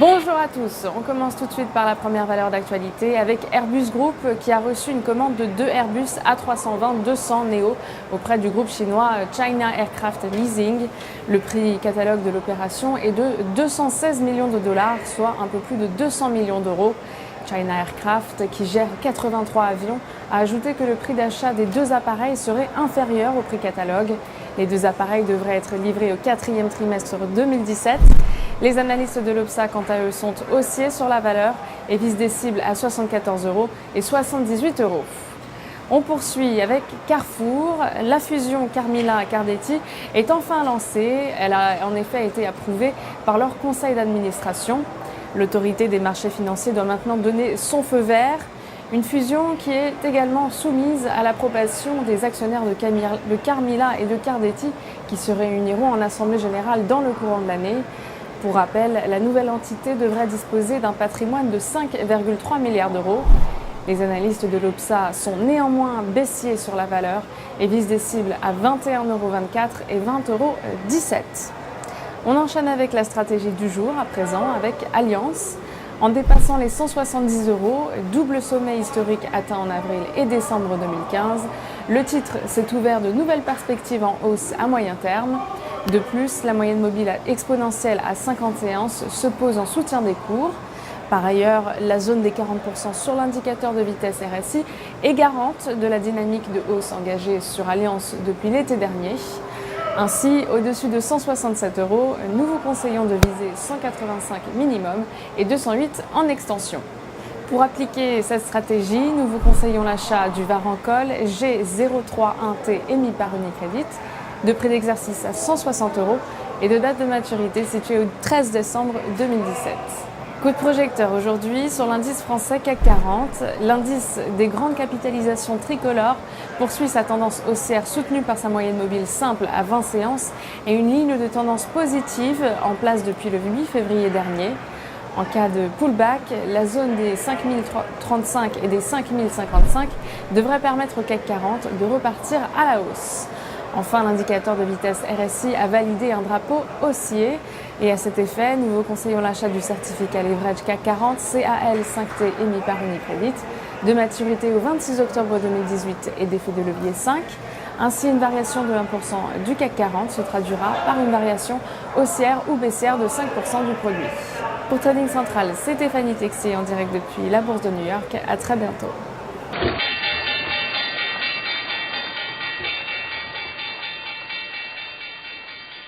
Bonjour à tous, on commence tout de suite par la première valeur d'actualité avec Airbus Group qui a reçu une commande de 2 Airbus A320-200 Neo auprès du groupe chinois China Aircraft Leasing. Le prix catalogue de l'opération est de 216 millions de dollars, soit un peu plus de 200 millions d'euros. China Aircraft, qui gère 83 avions, a ajouté que le prix d'achat des 2 appareils serait inférieur au prix catalogue. Les 2 appareils devraient être livrés au 4e trimestre 2017. Les analystes de l'Obsa, quant à eux, sont haussiers sur la valeur et visent des cibles à 74 € et 78 €. On poursuit avec Carrefour. La fusion Carmila-Cardetti est enfin lancée. Elle a en effet été approuvée par leur conseil d'administration. L'autorité des marchés financiers doit maintenant donner son feu vert. Une fusion qui est également soumise à l'approbation des actionnaires de Carmila et de Cardetti qui se réuniront en assemblée générale dans le courant de l'année. Pour rappel, la nouvelle entité devrait disposer d'un patrimoine de 5,3 milliards d'euros. Les analystes de l'Obsa sont néanmoins baissiers sur la valeur et visent des cibles à 21,24 € et 20,17 €. On enchaîne avec la stratégie du jour à présent avec Alliance. En dépassant les 170 €, double sommet historique atteint en avril et décembre 2015, le titre s'est ouvert de nouvelles perspectives en hausse à moyen terme. De plus, la moyenne mobile exponentielle à 50 séances se pose en soutien des cours. Par ailleurs, la zone des 40% sur l'indicateur de vitesse RSI est garante de la dynamique de hausse engagée sur Alliance depuis l'été dernier. Ainsi, au-dessus de 167 €, nous vous conseillons de viser 185 minimum et 208 en extension. Pour appliquer cette stratégie, nous vous conseillons l'achat du Varancol G031T émis par Unicredit, de prix d'exercice à 160 € et de date de maturité située au 13 décembre 2017. Coup de projecteur aujourd'hui sur l'indice français CAC 40. L'indice des grandes capitalisations tricolores poursuit sa tendance haussière soutenue par sa moyenne mobile simple à 20 séances et une ligne de tendance positive en place depuis le 8 février dernier. En cas de pullback, la zone des 5035 et des 5055 devrait permettre au CAC 40 de repartir à la hausse. Enfin, l'indicateur de vitesse RSI a validé un drapeau haussier et à cet effet, nous vous conseillons l'achat du certificat leverage CAC 40 CAL5T émis par Unicredit, de maturité au 26 octobre 2018 et d'effet de levier 5. Ainsi, une variation de 1% du CAC 40 se traduira par une variation haussière ou baissière de 5% du produit. Pour Trading Central, c'est Stéphanie Texier en direct depuis la Bourse de New York. À très bientôt.